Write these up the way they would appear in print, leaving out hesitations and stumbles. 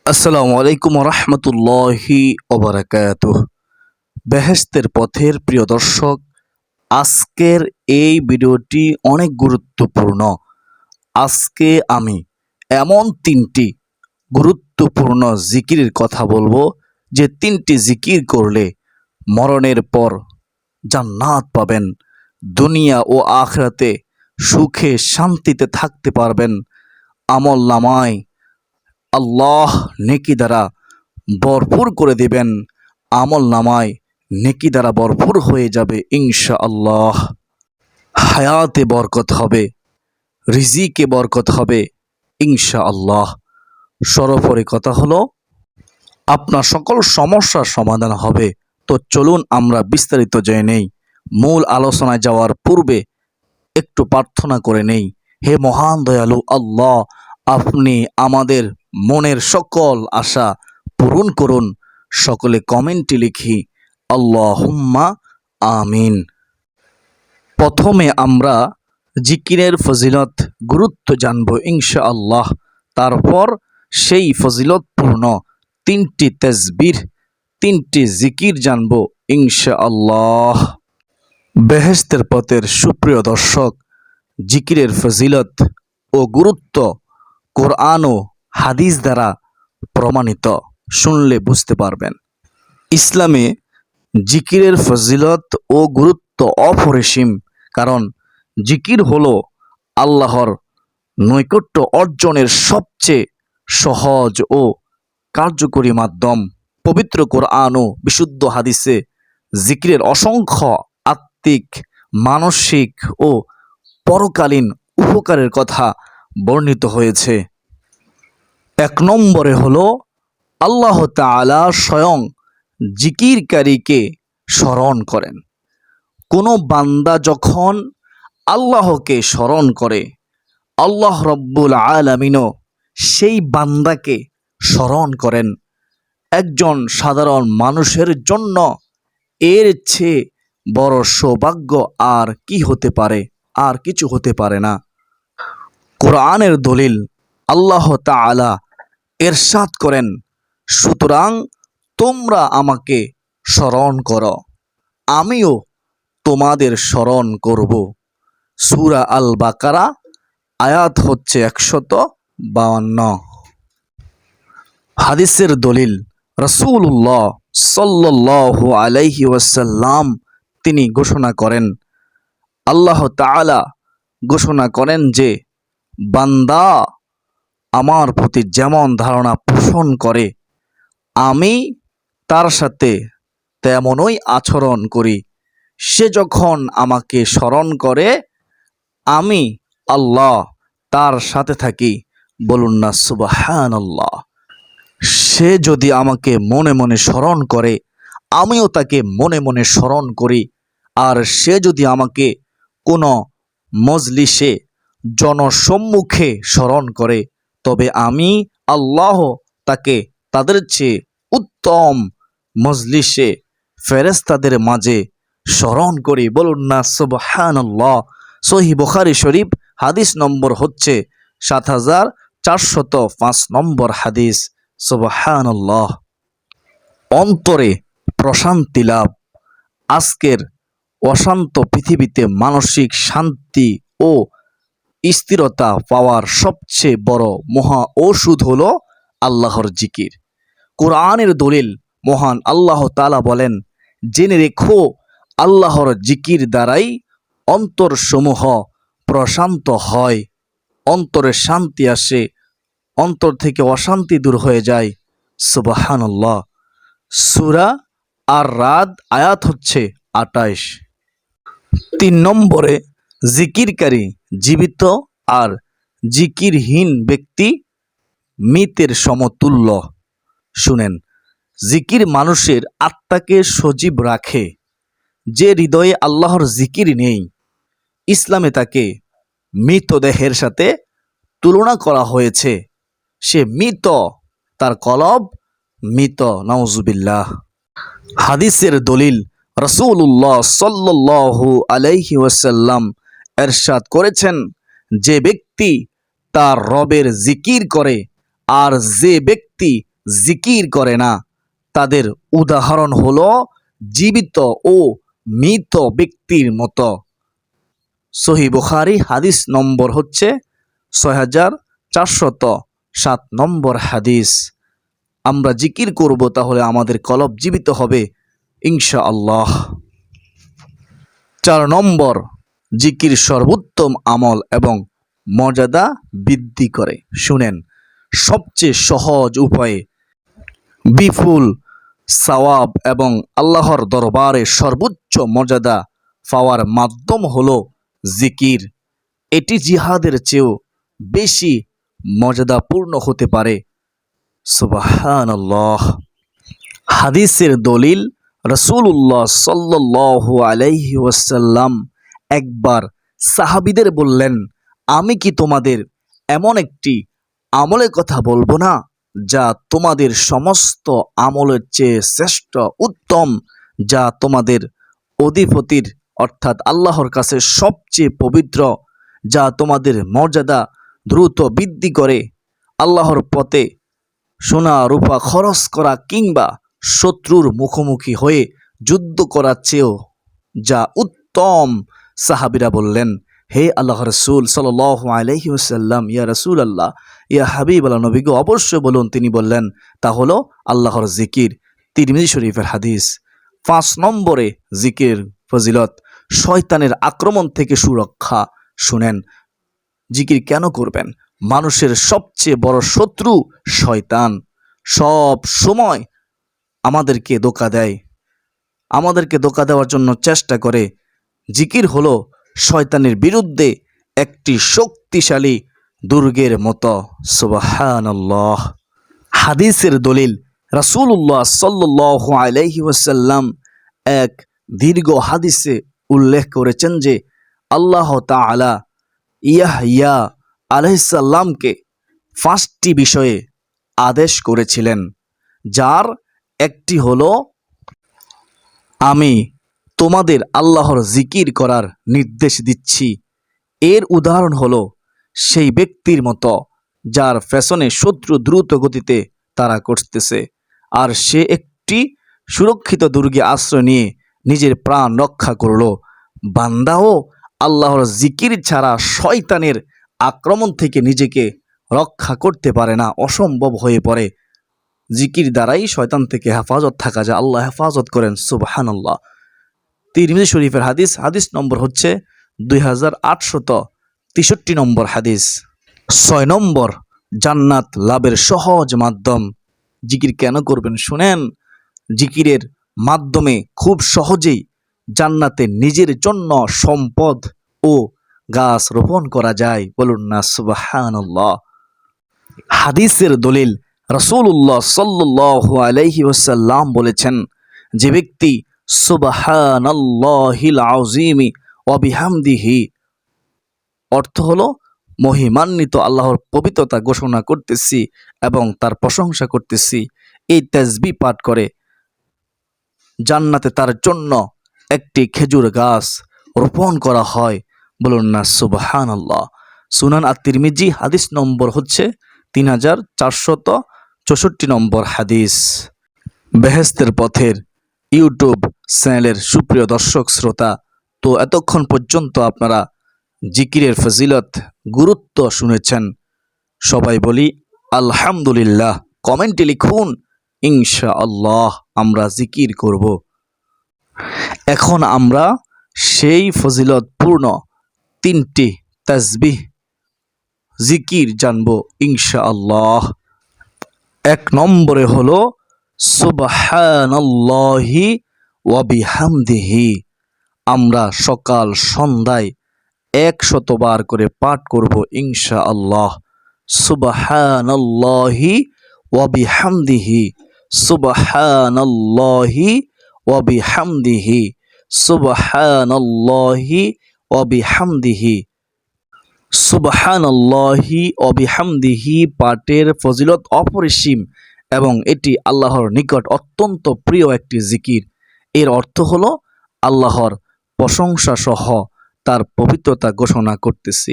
আসসালামু আলাইকুম রহমতুল্লাহি ওবারাকাতুহ। বেহেশতের পথের প্রিয় দর্শক, আজকের এই ভিডিওটি অনেক গুরুত্বপূর্ণ। আজকে আমি এমন তিনটি গুরুত্বপূর্ণ জিকিরের কথা বলবো, যে তিনটি জিকির করলে মরণের পর জান্নাত পাবেন, দুনিয়া ও আখিরাতে সুখে শান্তিতে থাকতে পারবেন। আমল নামায় আল্লাহ নেকি দ্বারা ভরপুর করে দিবেন, আমল নামায় নেকি দ্বারা ভরপুর হয়ে যাবে ইনশাআল্লাহ। হায়াতে বরকত হবে, রিজিকে বরকত হবে ইনশাআল্লাহ। সর্বোপরি কথা হলো, আপনার সকল সমস্যার সমাধান হবে। তো চলুন আমরা বিস্তারিত জেনে নেই। মূল আলোচনায় যাওয়ার পূর্বে একটু প্রার্থনা করে নেই। হে মহান দয়ালু আল্লাহ, আপনি আমাদের মনের সকল আশা পূরণ করুন। সকলে কমেন্টে লিখি আল্লাহুম্মা আমিন। প্রথমে আমরা জিকিরের ফজিলত গুরুত্ব জানব ইনশাআল্লাহ। তারপর সেই ফজিলতপূর্ণ তিনটি তাসবিহ, তিনটি জিকির জানব ইনশাআল্লাহ। বেহেশতের পথের সুপ্রিয় দর্শক, জিকিরের ফজিলত ও গুরুত্ব কোরআন ও হাদিস দ্বারা প্রমাণিত। শুনলে বুঝতে পারবেন। ইসলামে জিকিরের ফজিলত ও গুরুত্ব অপরিসীম, কারণ জিকির হলো আল্লাহর নৈকট্য অর্জনের সবচেয়ে সহজ ও কার্যকরী মাধ্যম। পবিত্র কোরআন ও বিশুদ্ধ হাদিসে জিকিরের অসংখ্য আত্মিক, মানসিক ও পরকালীন উপকারের কথা বর্ণিত হয়েছে। এক নম্বরে হলো, আল্লাহ তাআলা স্বয়ং জিকিরকারীকে স্মরণ করেন। কোনো বান্দা যখন আল্লাহকে স্মরণ করে, আল্লাহ রব্বুল আলামিনও সেই বান্দাকে স্মরণ করেন। একজন সাধারণ মানুষের জন্য এর চেয়ে বড় সৌভাগ্য আর কি হতে পারে? আর কিছু হতে পারে না। কোরআনের দলিল, আল্লাহ তাআলা ইরশাদ করেন, সুতরাং তোমরা আমাকে স্মরণ করো, আমিও তোমাদের স্মরণ করব। সূরা আল বাকারা, আয়াত হচ্ছে 152। হাদিসের দলিল, রাসূলুল্লাহ সাল্লাল্লাহু আলাইহি ওয়াসাল্লাম তিনি ঘোষণা করেন, আল্লাহ তাআলা ঘোষণা করেন যে, বান্দা আমার প্রতি যেমন ধারণা পোষণ করে, আমি তার সাথে তেমনই আচরণ করি। সে যখন আমাকে স্মরণ করে, আমি আল্লাহ তার সাথে থাকি। বলুন না সুবহানাল্লাহ। সে যদি আমাকে মনে মনে স্মরণ করে, আমিও তাকে মনে মনে স্মরণ করি। আর সে যদি আমাকে কোনো মজলিসে, জনসম্মুখে স্মরণ করে, তবে আমি আল্লাহ তাকে তাদের চেয়ে উত্তম মজলিসে ফেরেশতাদের মাঝে স্মরণ করি। বলুন না সুবহানাল্লাহ। সহিহ বুখারী শরীফ, হাদিস নম্বর হচ্ছে ৭৪০৫ নম্বর হাদিস। সুবহানাল্লাহ। অন্তরে প্রশান্তি লাভ। আজকের অশান্ত পৃথিবীতে মানসিক শান্তি ও স্থিরতা পাওয়ার সবচেয়ে বড় মহা ঔষধ হলো আল্লাহর জিকির। কোরআনের দলিল, মহান আল্লাহ তাআলা বলেন, জেনে রেখো আল্লাহর জিকির দ্বারাই অন্তরসমূহ প্রশান্ত হয়, অন্তরে শান্তি আসে, অন্তর থেকে অশান্তি দূর হয়ে যায়। সুবহানাল্লাহ। সূরা আর রাদ, আয়াত হচ্ছে ২৮। ৩ নম্বরে, জিকিরকারী জীবিত আর জিকিরহীন ব্যক্তি মৃতের সমতুল্য। শুনেন, জিকির মানুষের আত্মাকে সজীব রাখে। যে হৃদয়ে আল্লাহর জিকির নেই, ইসলামে তাকে মৃতদেহের সাথে তুলনা করা হয়েছে। সে মৃত, তার কলব মৃত। নাউজুবিল্লাহ। হাদিসের দলিল, রাসূলুল্লাহ সাল্লাল্লাহু আলাইহি ওয়াসাল্লাম ইরশাদ করেছেন, যে ব্যক্তি তার রবের জিকির করে আর যে ব্যক্তি জিকির করে না, তাদের উদাহরণ হলো জীবিত ও মৃত ব্যক্তির মতো। সহিহ বুখারী হাদিস নম্বর হচ্ছে 6407 নম্বর হাদিস। আমরা জিকির করব, তাহলে আমাদের কলব জীবিত হবে ইনশাআল্লাহ। 4 নম্বর, জিকির সর্বোত্তম আমল এবং মর্যাদা বৃদ্ধি করে। শুনেন, সবচেয়ে সহজ উপায়ে বিপুল সওয়াব এবং আল্লাহর দরবারে সর্বোচ্চ মর্যাদা পাওয়ার মাধ্যম হলো জিকির। এটি জিহাদের চেয়েও বেশি মর্যাদাপূর্ণ হতে পারে। সুবহানাল্লাহ। হাদিসের দলিল, রাসূলুল্লাহ সাল্লাল্লাহু আলাইহি ওয়াসাল্লাম একবার সাহাবীদের বললেন, আমি কি তোমাদের এমন একটি আমলের কথা বলবো না, যা তোমাদের সমস্ত আমলের চেয়ে শ্রেষ্ঠ, উত্তম, যা তোমাদের অধিপতির অর্থাৎ আল্লাহর কাছে সবচেয়ে পবিত্র, যা তোমাদের মর্যাদা দ্রুত বৃদ্ধি করে, আল্লাহর পথে সোনা রূপা খরচ করা কিংবা শত্রুর মুখোমুখি হয়ে যুদ্ধ করার চেয়েও যা উত্তম। সাহাবীরা বললেন, হে আল্লাহ রাসূল সাল্লাল্লাহু আলাইহি ওয়াসাল্লাম, ইয়া রাসূল আল্লাহ, ইয়া হাবিব আল্লাহ, নবী গো, অবশ্যই বলুন। তিনি বললেন, তা হলো আল্লাহর জিকির। তিরমিজি শরীফের হাদিস। 5 নম্বরে জিকির ফজিলত, শয়তানের আক্রমণ থেকে সুরক্ষা। শুনেন, জিকির কেন করবেন? মানুষের সবচেয়ে বড় শত্রু শয়তান। সব সময় আমাদেরকে ধোঁকা দেয়, আমাদেরকে ধোঁকা দেওয়ার জন্য চেষ্টা করে। জিকির হলো শয়তানের বিরুদ্ধে একটি শক্তিশালী দুর্গের মতো। সুবহানাল্লাহ। হাদিসের দলিল, রাসূলুল্লাহ সাল্লাল্লাহু আলাইহি ওয়াসাল্লাম এক দীর্ঘ হাদিসে উল্লেখ করেছেন যে আল্লাহ তাআলা ইয়াহইয়া আলাইহিস সালামকে 5টি বিষয়ে আদেশ করেছিলেন, যার একটি হলো, আমি তোমাদের আল্লাহর জিকির করার নির্দেশ দিচ্ছি। এর উদাহরণ হলো সেই ব্যক্তির মতো যার পেছনে শত্রু দ্রুত গতিতে তাড়া করতেছে, আর সে একটি সুরক্ষিত দুর্গে আশ্রয় নিয়ে নিজের প্রাণ রক্ষা করলো। বান্দাও আল্লাহর জিকির ছাড়া শয়তানের আক্রমণ থেকে নিজেকে রক্ষা করতে পারে না, অসম্ভব হয়ে পড়ে। জিকির দ্বারাই শয়তান থেকে হেফাজত থাকা যায়। আল্লাহ হেফাজত করেন। সুবহানাল্লাহ। তিরমিজি শরীফের হাদিস, হাদিস নম্বর হচ্ছে 2863 নম্বর হাদিস। 6 নম্বর, জান্নাত লাভের সহজ মাধ্যম। জিকির কেন করবেন? শুনেন, জিকিরের মাধ্যমে খুব সহজেই জান্নাতে নিজের জন্য সম্পদ ও গাছ রোপণ করা যায়। বলুন না সুবহানাল্লাহ। হাদিসের দলিল, রাসূলুল্লাহ সাল্লাল্লাহু আলাইহি ওয়াসাল্লাম বলেছেন, যে ব্যক্তি সুবহানাল্লাহিল আযীমি ওয়া বিহামদিহি, অর্থ হলো মহিমান্বিত আল্লাহর পবিত্রতা ঘোষণা করতেছি এবং তার প্রশংসা করতেছি, এই তাসবিহ পাঠ করে, জান্নাতে তার জন্য একটি খেজুর গাছ রোপণ করা হয়। বলুন না সুবহানাল্লাহ। সুনান আত-তিরমিজি হাদিস নম্বর হচ্ছে 3464 নম্বর হাদিস। বেহেশতের পথের ইউটিউব চ্যানেলের সুপ্রিয় দর্শক শ্রোতা, তো এতক্ষণ পর্যন্ত আপনারা জিকিরের ফজিলত, গুরুত্ব শুনেছেন। সবাই বলি আলহামদুলিল্লাহ। কমেন্টে লিখুন ইনশাআল্লাহ আমরা জিকির করব। এখন আমরা সেই ফজিলতপূর্ণ 3টি তাসবিহ জিকির জানব ইনশাআল্লাহ। 1 নম্বরে হলো সুবহানাল্লাহি ওয়া বিহামদিহি। আমরা সকাল সন্ধ্যায় 100 বার করে পাঠ করব ইনশাআল্লাহ। সুবহানাল্লাহি ওয়া বিহামদিহি, সুবহানাল্লাহি ওয়া বিহামদিহি, সুবহানাল্লাহি ওয়া বিহামদিহি। সুবহানাল্লাহি ওয়া বিহামদিহি পাঠের ফজিলত অপরিসীম এবং এটি আল্লাহর নিকট অত্যন্ত প্রিয় একটি জিকির। এর অর্থ হলো আল্লাহর প্রশংসা সহ তার পবিত্রতা ঘোষণা করতেছি।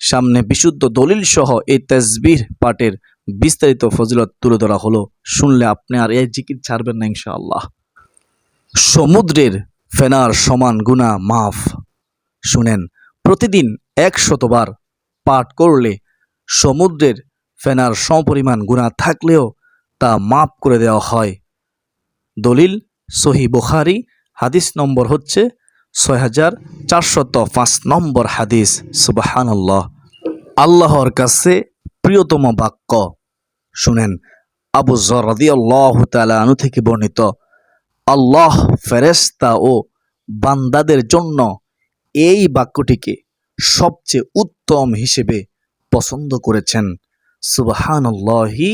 সামনে বিশুদ্ধ দলিল সহ এই তাসবিহ পাঠের বিস্তারিত ফজিলত তুলে ধরা হলো। শুনলে আপনি আর এই জিকির ছাড়বেন না ইনশাআল্লাহ। সমুদ্রের ফেনার সমান গুনাহ মাফ। শুনেন, প্রতিদিন 100 বার পাঠ করলে সমুদ্রের ফেনার সমপরিমাণ গুনাহ থাকলেও তা মাফ করে দেওয়া হয়। দলিল সহিহ বুখারী, হাদিস নম্বর হচ্ছে 6405 নম্বর হাদিস। সুবহানাল্লাহ। আল্লাহর কাছে প্রিয়তম বাক্য। শুনেন, আবু যর রাদিয়াল্লাহু তাআলা আনহু থেকে বর্ণিত, আল্লাহ ফেরেশতা ও বান্দাদের জন্য এই বাক্যটিকে সবচেয়ে উত্তম হিসেবে পছন্দ করেছেন। সুবহানাল্লাহি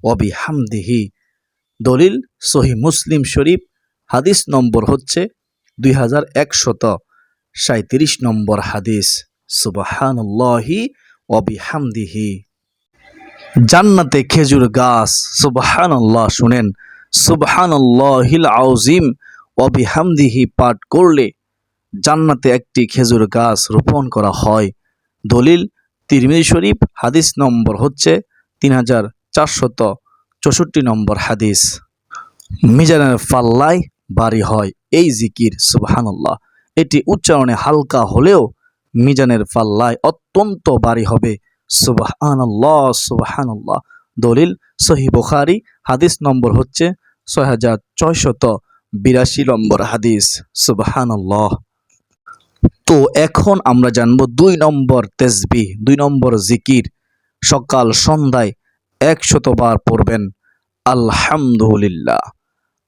ওয়া বিহামদিহি। দলিল সহিহ মুসলিম শরীফ, হাদিস নম্বর হচ্ছে 2137 নম্বর হাদিস। সুবহানাল্লাহি ওয়া বিহামদিহি। জান্নাতে খেজুর গাছ। সুবহানাল্লাহ। শুনেন, সুবহানাল্লাহিল আযীম ওয়া বিহামদিহি পাঠ করলে জান্নাতে একটি খেজুর গাছ রোপণ করা হয়। দলিল তিরমিজি শরীফ, হাদিস নম্বর হচ্ছে 3464 নম্বর হাদিস। মিজানের পাল্লায় ভারী হয় এই জিকির। সুবহানাল্লাহ। এটি উচ্চারণে হালকা হলেও মিজানের পাল্লায় অত্যন্ত ভারী হবে। সুবহানাল্লাহ, সুবহানাল্লাহ। দলিল সহিহ বুখারী, হাদিস নম্বর হচ্ছে 6682 নম্বর হাদিস। সুবহানাল্লাহ। তো এখন আমরা জানবো 2 নম্বর তাসবিহ, 2 নম্বর জিকির। সকাল সন্ধ্যায় 100 বার পড়বেন আলহামদুলিল্লাহ,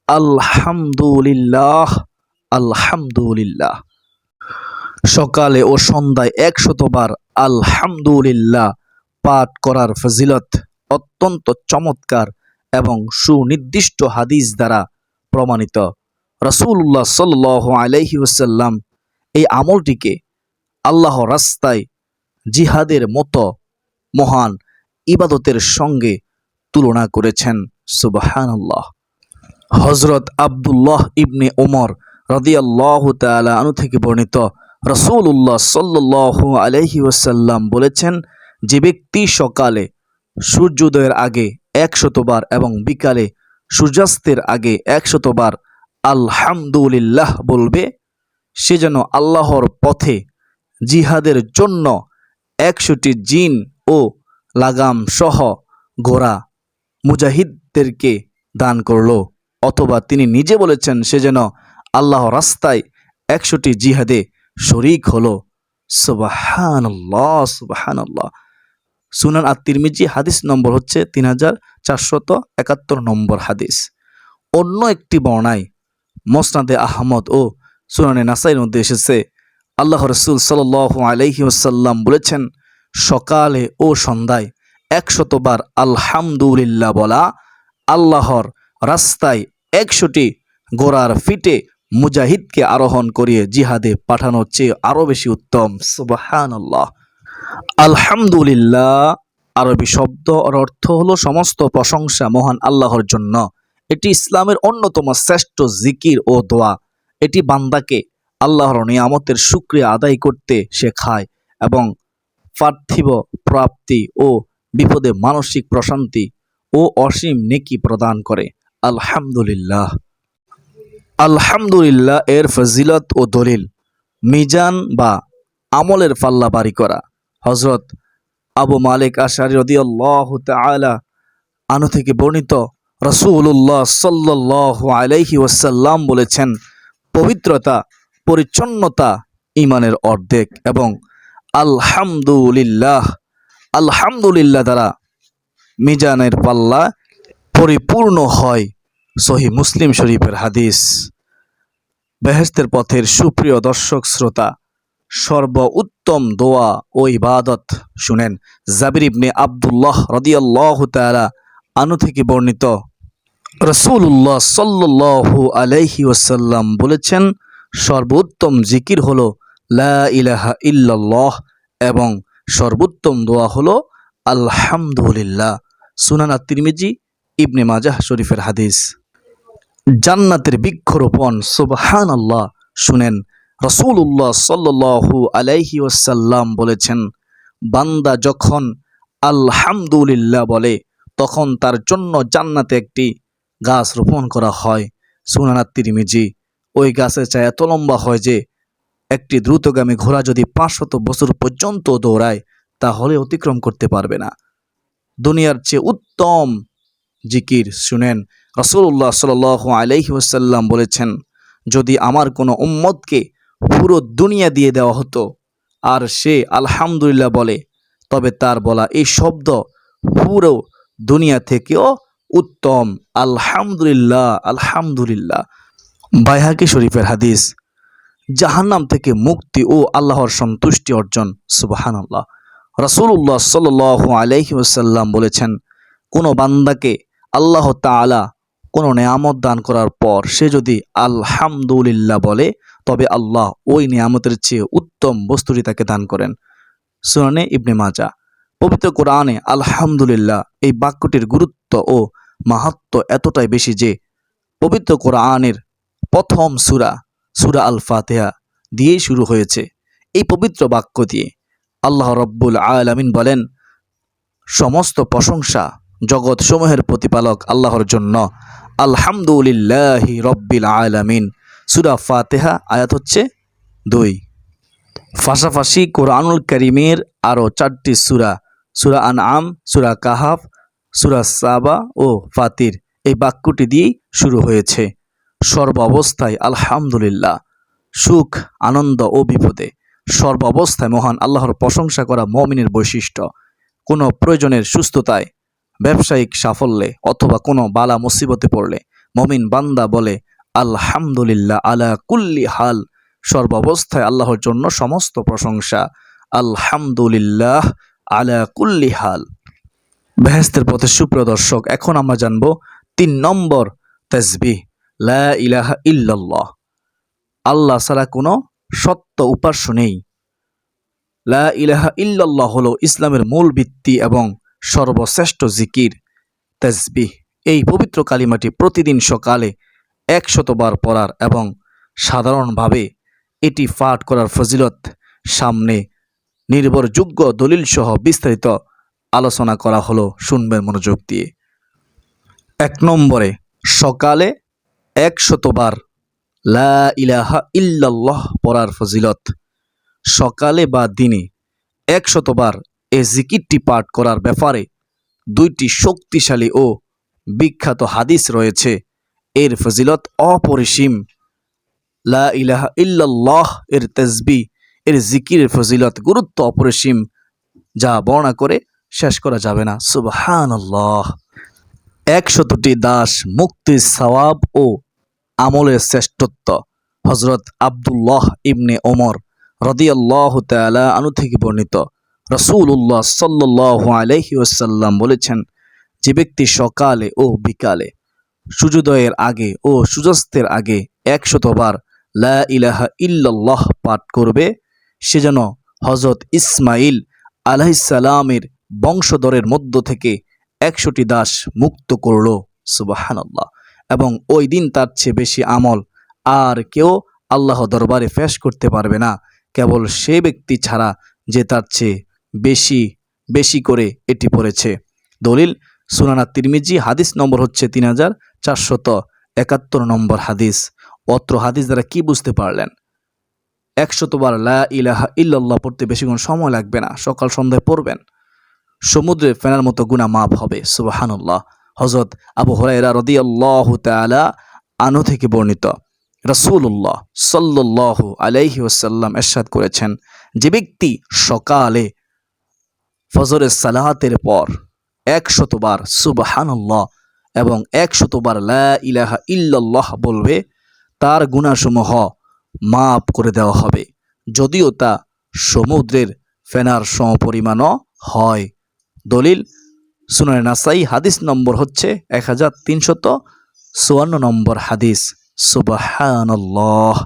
আলহামদুলিল্লাহ, আলহামদুলিল্লাহ। সকালে ও সন্ধ্যায় 100 বার আলহামদুলিল্লাহ পাঠ করার ফজিলত অত্যন্ত চমৎকার এবং সুনির্দিষ্ট হাদিস দ্বারা প্রমাণিত। রাসূলুল্লাহ সাল্লাল্লাহু আলাইহি ওয়াসাল্লাম এই আমলটিকে আল্লাহর রাস্তায় জিহাদের মতো মহান ইবাদতের সঙ্গে তুলনা করেছেন। সুবহানাল্লাহ। হযরত আব্দুল্লাহ ইবনে ওমর রাদিয়াল্লাহু তাআলা আনহু থেকে বর্ণিত, রাসূলুল্লাহ সাল্লাল্লাহু আলাইহি ওয়াসাল্লাম বলেছেন, যে ব্যক্তি সকালে সূর্যোদয়ের আগে 100 বার এবং বিকালে সূর্যাস্তের আগে 100 বার আলহামদুলিল্লাহ বলবে, সে যেন আল্লাহর পথে জিহাদের জন্য 100টি জিন ও লাগাম সহ ঘোড়া মুজাহিদদেরকে দান করলো। অথবা তিনি নিজে বলেছেন, সে যেন আল্লাহর রাস্তায় 100টি জিহাদে শরীক হলো। সুবহানাল্লাহ, সুবহানাল্লাহ। সুনান আত-তিরমিজি, হাদিস নম্বর হচ্ছে 3471 নম্বর হাদিস। অন্য একটি বর্ণায় মুসনাদে আহমদ ও সুনানে নাসাইর মধ্যে এসেছে, আল্লাহ রাসূল সাল্লাল্লাহু আলাইহি ওয়াসাল্লাম বলেছেন, সকালে ও সন্ধ্যায় 100 বার আলহামদুলিল্লাহ বলা আল্লাহর রাস্তায় 100টি ঘোড়ার ফিটে মুজাহিদকে আরোহণ করিয়ে জিহাদে পাঠানোর চেয়ে আরো বেশি উত্তম। সুবহানাল্লাহ। আলহামদুলিল্লাহ আরবি শব্দ এর অর্থ হলো সমস্ত প্রশংসা মহান আল্লাহর জন্য। এটি ইসলামের অন্যতম শ্রেষ্ঠ জিকির ও দোয়া। এটি বান্দাকে আল্লাহর নিয়ামতের শুকরিয়া আদায় করতে শেখায় এবং পার্থিব প্রাপ্তি ও বিপদে মানসিক প্রশান্তি ও অসীম নেকি প্রদান করে। আলহামদুলিল্লাহ। আলহামদুলিল্লাহ এর ফজিলত ও দলিল। মিজান বা আমলের পাল্লা ভারী করা। হযরত আবু মালিক আশআরী রাদিয়াল্লাহু তাআলা আনহু থেকে বর্ণিত, রাসূলুল্লাহ সাল্লাল্লাহু আলাইহি ওয়াসাল্লাম বলেছেন, পবিত্রতা, পরিচ্ছন্নতা ঈমানের অর্ধেক এবং আলহামদুলিল্লাহ, আলহামদুলিল্লাহ দ্বারা মিজানের পাল্লা পরিপূর্ণ হয়। সহিহ মুসলিম শরীফের হাদিস। বেহেশতের পথের সুপ্রিয় দর্শক শ্রোতা, সর্বোত্তম দোয়া ও ইবাদত। শুনেন, জাবির ইবনে আব্দুল্লাহ রাদিয়াল্লাহু তাআলা আনহু থেকে বর্ণিত, রাসূলুল্লাহ সাল্লাল্লাহু আলাইহি ওয়াসাল্লাম বলেছেন, সর্বোত্তম জিকির হলো লা ইলাহা ইল্লাল্লাহ এবং সর্বোত্তম দোয়া হলো আলহামদুলিল্লাহ। সুনান আত-তিরমিজি, ইবনে মাজাহ শরীফের হাদিস। জান্নাতের বৃক্ষরোপণ। সুবহানাল্লাহ। শুনেন, রাসূলুল্লাহ সাল্লাল্লাহু আলাইহি ওয়াসাল্লাম বলেছেন, বান্দা যখন আলহামদুলিল্লাহ বলে তখন তার জন্য জান্নাতে একটি গাছ রোপণ করা হয়। সুনান তিরমিজি। ওই গাছের চাই এত লম্বা হয় যে একটি দ্রুতগামী ঘোড়া যদি 500 বছর পর্যন্ত দৌড়ায় তাহলে অতিক্রম করতে পারবে না। দুনিয়ার চেয়ে উত্তম জিকির শুনেন। রাসূলুল্লাহ সাল্লাল্লাহু আলাইহি ওয়াসাল্লাম বলেছেন, যদি আমার কোনো উম্মতকে পুরো দুনিয়া দিয়ে দেওয়া হতো আর সে আলহামদুলিল্লাহ বলে, তবে তার বলা এই শব্দ পুরো দুনিয়া থেকেও উত্তম। আলহামদুলিল্লাহ, আলহামদুলিল্লাহ। বাইহাকি শরীফের হাদিস। জাহান্নাম থেকে মুক্তি ও আল্লাহর সন্তুষ্টি অর্জন। সুবহানাল্লাহ। রাসূলুল্লাহ সাল্লাল্লাহু আলাইহি ওয়াসাল্লাম বলেছেন, কোনো বান্দাকে আল্লাহ তাআলা কোনো নেয়ামত দান করার পর সে যদি আলহামদুলিল্লাহ বলে, তবে আল্লাহ ওই নেয়ামতের চেয়ে উত্তম বস্তুটি তাকে দান করেন। সুনানে ইবনে মাজাহ। পবিত্র কোরআনে আলহামদুলিল্লাহ এই বাক্যটির গুরুত্ব ও মাহাত্ম্য এতটাই বেশি যে পবিত্র কোরআনের প্রথম সূরা আল ফাতিহা দিয়েই শুরু হয়েছে। এই পবিত্র বাক্য দিয়ে আল্লাহ রব্বুল আলামিন বলেন, সমস্ত প্রশংসা জগৎ সমূহের প্রতিপালক আল্লাহর জন্য। আলহামদুলিল্লাহি রব্বিল আলামিন। সূরা ফাতিহা আয়াত হচ্ছে 2। পাশাপাশি কোরআনুল কারীমের আরও 4টি সূরা আনআম, সূরা কাহাফ, সূরা সাবা ও ফাতির এই বাক্যটি দিয়েই শুরু হয়েছে। সর্ব অবস্থায় আলহামদুলিল্লাহ। সুখ, আনন্দ ও বিপদে সর্ব অবস্থায় মহান আল্লাহর প্রশংসা করা মুমিনের বৈশিষ্ট্য। কোনো প্রয়োজনের সুস্থতায়, ব্যবসায়িক সাফল্যে অথবা কোনো বালা মুসিবতে পড়লে মুমিন বান্দা বলে আলহামদুলিল্লাহ আলা কুল্লি হাল। সর্ব অবস্থায় আল্লাহর জন্য সমস্ত প্রশংসা। আলহামদুলিল্লাহ আলা কুল্লি হাল। বেহেশতের পথে সুপ্রিয় দর্শক, এখন আমরা জানব 3 নম্বর তাসবিহ, লা ইলাহা ইল্লাল্লাহ। আল্লাহ ছাড়া কোনো সত্য উপাস্য নেই। লা ইলাহা ইল্লাল্লাহ হলো ইসলামের মূল ভিত্তি এবং সর্বশ্রেষ্ঠ জিকির। তাসবিহ এই পবিত্র কালিমাটি প্রতিদিন সকালে 100 বার পড়ার এবং সাধারণভাবে এটি পাঠ করার ফজিলত সামনে নির্ভরযোগ্য দলিল সহ বিস্তারিত আলোচনা করা হলো। শুনবেন মনোযোগ দিয়ে। 1 নম্বরে সকালে 100 বার লা ইলাহা ইল্লাল্লাহ পড়ার ফজিলত। সকালে বা দিনে 100 বার এই জিকিরটি পাঠ করার ব্যাপারে 2টি শক্তিশালী ও বিখ্যাত হাদিস রয়েছে। এর ফজিলত অপরিসীম। লা ইলাহা ইল্লাল্লাহ এর তাসবিহ, এর জিকিরের ফজিলত, গুরুত্ব অপরিসীম, যা বর্ণনা করে শেষ করা যাবে না। সুবহানাল্লাহ। 100টি দাস মুক্তির সওয়াব ও আমলের শ্রেষ্ঠত্ব। হযরত আব্দুল্লাহ ইবনে ওমর রাদিয়াল্লাহু তাআলা আনহু থেকে বর্ণিত, রাসূলুল্লাহ সাল্লাল্লাহু আলাইহি ওয়াসাল্লাম বলেছেন, যে ব্যক্তি সকালে ও বিকালে, সূর্যোদয়ের আগে ও সূর্যাস্তের আগে 100 বার লা ইলাহা ইল্লাল্লাহ পাঠ করবে, সে যেন হযরত ইসমাইল আলাইহিস সালামের বংশধরের মধ্য থেকে 100টি দাস মুক্ত করল। সুবহানাল্লাহ। এবং ওই দিন তার চেয়ে বেশি আমল আর কেউ আল্লাহ দরবারে পেশ করতে পারবে না, কেবল সে ব্যক্তি ছাড়া যে তার চেয়ে বেশি বেশি করে এটি পড়েছে। দলিল সুনান তিরমিজি, হাদিস নম্বর হচ্ছে 3471 নম্বর হাদিস। অত্র হাদিস দ্বারা কি বুঝতে পারলেন? 100 বার লা ইলাহা ইল্লাল্লাহ পড়তে বেশিক্ষণ সময় লাগবে না, সকাল সন্ধ্যায় পড়বেন, সমুদ্রে ফেনার মতো গুনাহ মাফ হবে। সুবহানাল্লাহ। হযরত আবু হুরায়রা রাদিয়াল্লাহু তাআলা আনহু থেকে বর্ণিত, রাসূলুল্লাহ সাল্লাল্লাহু আলাইহি ওয়াসাল্লাম ইরশাদ করেছেন, যে ব্যক্তি সকালে ফজরের সালাতের পর 100 বার সুবহানাল্লাহ এবং 100 বার লা ইলাহা ইল্লাল্লাহ বলবে, তার গুনাহসমূহ মাফ করে দেওয়া হবে, যদিও তা সমুদ্রের ফেনার সমপরিমাণও হয়। দলিল সুনানে নাসাই, হাদিস নম্বর হচ্ছে 1354 নম্বর হাদিস। সুবহানাল্লাহ।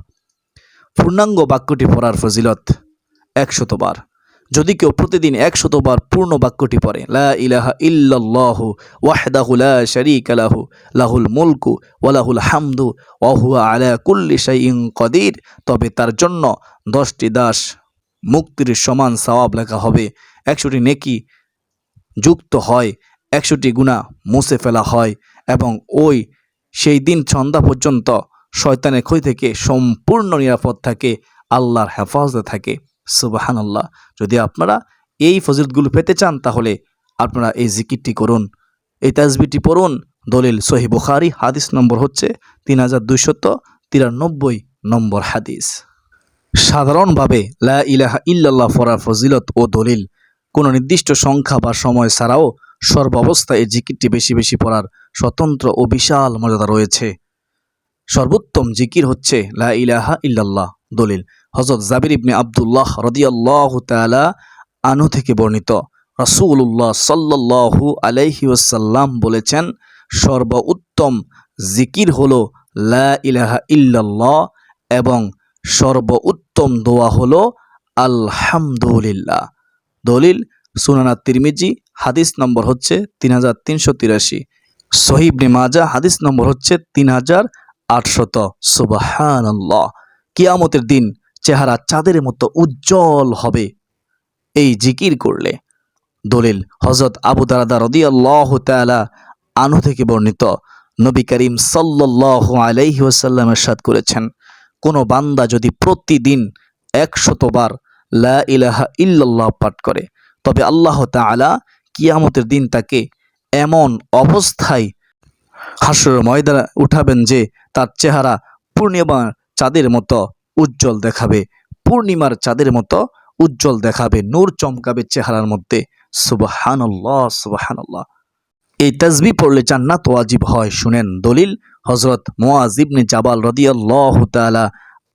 পূর্ণাঙ্গ বাক্যটি পড়ার ফজিলত 100 বার। যদি কেউ প্রতিদিন 100 বার পূর্ণ বাক্যটি পড়ে, লা ইলাহা ইল্লাল্লাহু ওয়াহদাহু লা শারীকা লাহু লাহুল মুলকু ওয়া লাহুল হামদু ওয়া হুয়া আলা কুল্লি শাইইন কাদির, তবে তার জন্য 10টি দাস মুক্তির সমান সওয়াব লেখা হবে। 100টি নেকি যুক্ত হয় 100টি গুনাহ মুছে ফেলা হয় এবং সেই দিন সন্ধ্যা পর্যন্ত শয়তানের ক্ষতি থেকে সম্পূর্ণ নিরাপদ থাকে, আল্লাহর হেফাজতে থাকে। সুবহানাল্লাহ। যদি আপনারা এই ফজিলতগুলো পেতে চান তাহলে আপনারা এই জিকিরটি করুন, এই তাসবিহটি পড়ুন। দলিল সহিহ বুখারী, হাদিস নম্বর হচ্ছে 3293 নম্বর হাদিস। সাধারণভাবে লা ইলাহা ইল্লাল্লাহ পড়ার ফজিলত ও দলিল কোনো নির্দিষ্ট সংখ্যা বা সময় ছাড়াও সর্বাবস্থায় এই জিকিরটি বেশি বেশি পড়ার স্বতন্ত্র ও বিশাল মর্যাদা রয়েছে। সর্বোত্তম জিকির হচ্ছে লা ইলাহা ইল্লাল্লাহ। দলিল হযরত জাবির ইবনে আব্দুল্লাহ রাদিয়াল্লাহু তাআলা আনহু থেকে বর্ণিত, রাসূলুল্লাহ সাল্লাল্লাহু আলাইহি ওয়াসাল্লাম বলেছেন, সর্বোত্তম জিকির হলো লা ইলাহা ইল্লাল্লাহ এবং সর্বোত্তম দোয়া হলো আলহামদুলিল্লাহ। দলিল সুনান তিরমিজি, হাদিস নম্বর হচ্ছে 3383। সহিহ ইবনে মাজাহ, হাদিস নম্বর হচ্ছে 3800। সুবহানাল্লাহ। কিয়ামতের দিন চেহারা চাঁদের মতো উজ্জ্বল হবে এই জিকির করলে। দলিল হযরত আবু দারদা রাদিয়াল্লাহু তাআলা আনহু থেকে বর্ণিত, নবী করিম সাল্লাল্লাহু আলাইহি ওয়াসাল্লাম ইরশাদ করেছেন, কোনো বান্দা যদি প্রতিদিন 100 বার লা ইলাহা ইল্লাল্লাহ পাঠ করে তবে আল্লাহ তাআলা কিয়ামতের দিন তাকে এমন অবস্থায় হাসরের ময়দানে উঠাবেন যে তার চেহারা পূর্ণিমার চাঁদের মতো উজ্জ্বল দেখাবে, পূর্ণিমার চাঁদের মতো উজ্জ্বল দেখাবে, নূর চমকাবে চেহারার মধ্যে। সুবহানাল্লাহ, সুবহানাল্লাহ। এই তাসবিহ পড়লে জান্নাত ওয়াজিব হয়। শুনেন দলিল হযরত মুআয ইবনে জাবাল রাদিয়াল্লাহু তাআলা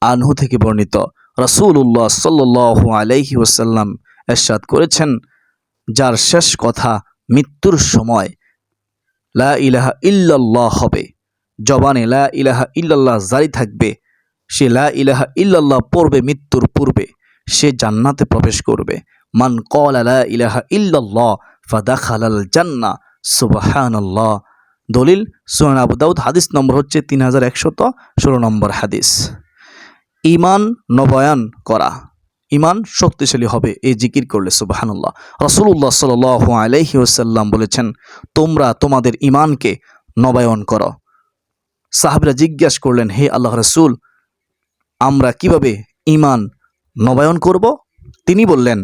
আনহু থেকে বর্ণিত, রাসূলুল্লাহ সাল্লাল্লাহু আলাইহি ওয়াসাল্লাম ইরশাদ করেছেন, যার শেষ কথা মৃত্যুর সময় লা ইলাহা ইল্লাল্লাহ হবে, জবানে লা ইলাহা ইল্লাল্লাহ জারি থাকবে, সে লা ইলাহা ইল্লাল্লাহ পড়বে মৃত্যুর পূর্বে, সে জান্নাতে প্রবেশ করবে। মান ক্বালা লা ইলাহা ইল্লাল্লাহ ফাদাখালাল জান্নাহ। সুবহানাল্লাহ। দলিল সুনান আবু দাউদ, হাদিস নম্বর হচ্ছে 3116 নম্বর হাদিস। ঈমান নবায়ন করা, ঈমান শক্তিশালী হবে এই জিকির করলে। সুবহানাল্লাহ। রাসূলুল্লাহ সাল্লাল্লাহু আলাইহি ওয়াসাল্লাম বলেছেন, তোমরা তোমাদের ঈমানকে নবায়ন করো। সাহাবীরা জিজ্ঞাসা করলেন, হে আল্লাহর রাসূল, আমরা কিভাবে ঈমান নবায়ন করব? তিনি বললেন,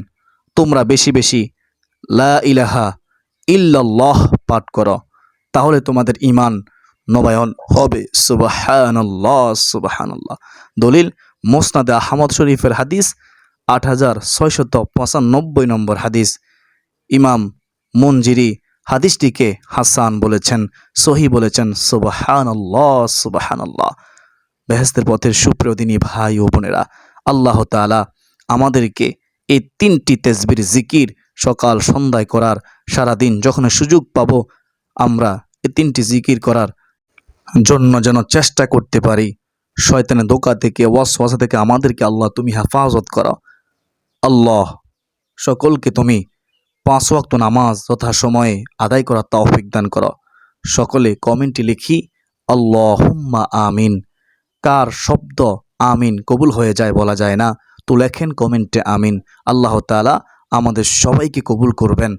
তোমরা বেশি বেশি লা ইলাহা ইল্লাল্লাহ পাঠ করো, তাহলে তোমাদের ঈমান নবায়ন হবে। সুবহানাল্লাহ, সুবহানাল্লাহ। দলিল মুসনাদে আহমদ শরীফের হাদিস 8695 নম্বর হাদিস। ইমাম মুনজিরি হাদিসটিকে হাসান বলেছেন, সহি বলেছেন। সুবহানাল্লাহ, সুবহানাল্লাহ। বেহেশতের পথের সুপ্রিয় দিনী ভাই ও বোনেরা, আল্লাহ তাআলা আমাদেরকে এই 3টি তাসবির জিকির সকাল সন্ধ্যায় করার, সারাদিন যখন সুযোগ পাব আমরা এই 3টি জিকির করার জন্য যেন চেষ্টা করতে পারি। শয়তানের ধোঁকা থেকে, ওয়াসওয়াসা থেকে আমাদেরকে আল্লাহ তুমি হেফাজত করো। আল্লাহ সকলকে তুমি 5 ওয়াক্ত নামাজ যথাসময়ে আদায় করার তৌফিক দান করো। সকলে কমেন্টে লিখি আল্লাহুম্মা আমিন। কার শব্দ আমিন কবুল হয়ে যায় বলা যায় না, তো লেখেন কমেন্টে আমিন। আল্লাহ তাআলা আমাদের সবাইকে কবুল করবেন।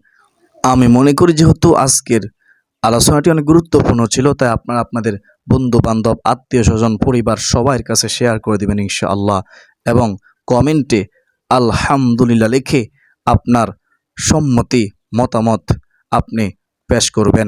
আমি মনে করি যেহেতু আজকের আলোচনাটি অনেক গুরুত্বপূর্ণ ছিল, তাই আপনারা আপনাদের বন্ধু বান্ধব, আত্মীয় স্বজন, পরিবার সবার কাছে শেয়ার করে দিবেন ইনশাআল্লাহ। এবং কমেন্টে আলহামদুলিল্লাহ লিখে আপনার সম্মতি মতামত আপনি পেশ করবেন।